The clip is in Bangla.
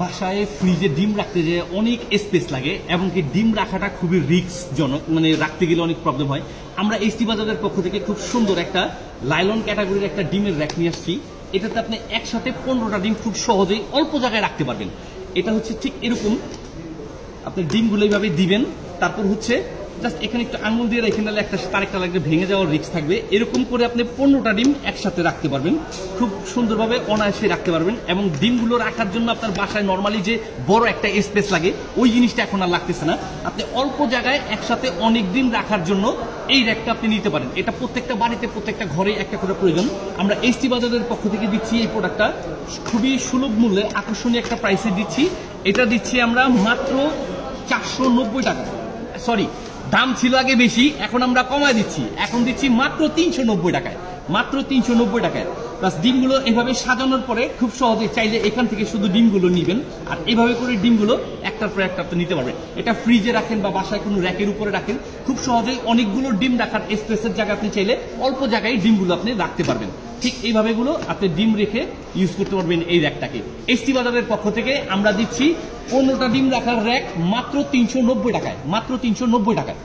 বাসায় ফ্রিজে ডিম রাখতে যে অনেক স্পেস লাগে এবং কি ডিম রাখাটা খুবই রিস্কজনক, মানে রাখতে গেলে অনেক প্রবলেম হয়। আমরা এসটি বাজারের পক্ষ থেকে খুব সুন্দর একটা লাইলন ক্যাটাগরির একটা ডিমের র্যাক নিয়ে আসছি। এটাতে আপনি একসাথে 15টা ডিম খুব সহজেই অল্প জায়গায় রাখতে পারবেন। এটা হচ্ছে ঠিক এরকম, আপনি ডিমগুলো এইভাবে দিবেন, তারপর হচ্ছে জাস্ট এখানে একটু আঙুল দিয়ে রেখে নিলে একটা তারেকটা লাগলে ভেঙে যাওয়ার রিস্ক থাকবে। এরকম করে আপনি 15টা ডিম একসাথে রাখতে পারবেন, খুব সুন্দরভাবে অনায়াসে রাখতে পারবেন। এবং ডিমগুলো রাখার জন্য আপনার বাসায় নর্মালি যে বড় একটা স্পেস লাগে ওই জিনিসটা এখন আর লাগতেছে না। আপনি অল্প জায়গায় একসাথে অনেক দিন রাখার জন্য এই র্যাকটা আপনি নিতে পারেন। এটা প্রত্যেকটা বাড়িতে প্রত্যেকটা ঘরে একটা করে প্রয়োজন। আমরা এসটি বাজারের পক্ষ থেকে দিচ্ছি এই প্রোডাক্টটা খুবই সুলভ মূল্যে, আকর্ষণীয় একটা প্রাইসে দিচ্ছি। এটা দিচ্ছি আমরা মাত্র 490 টাকা। সরি, দাম ছিল আগে বেশি, এখন আমরা কমায় দিচ্ছি, এখন দিচ্ছি মাত্র 390 টাকায়, মাত্র 390 টাকায়। প্লাস ডিমগুলো এভাবে সাজানোর পরে খুব সহজে চাইলে এখান থেকে শুধু ডিমগুলো নিবেন, আর এভাবে করে ডিমগুলো একটার পর একটা আপনি নিতে পারবেন। এটা ফ্রিজে রাখেন বা বাসায় কোনো র্যাকের উপরে রাখেন, খুব সহজেই অনেকগুলো ডিম রাখার স্পেসের জায়গা আপনি চাইলে অল্প জায়গায় ডিমগুলো আপনি রাখতে পারবেন। ঠিক এইভাবে গুলো আপনি ডিম রেখে ইউজ করতে পারবেন এই র্যাকটাকে। এসটি বাজারের পক্ষ থেকে আমরা দিচ্ছি 15টা ডিম রাখার র্যাক মাত্র 390 টাকায়, মাত্র 390 টাকায়।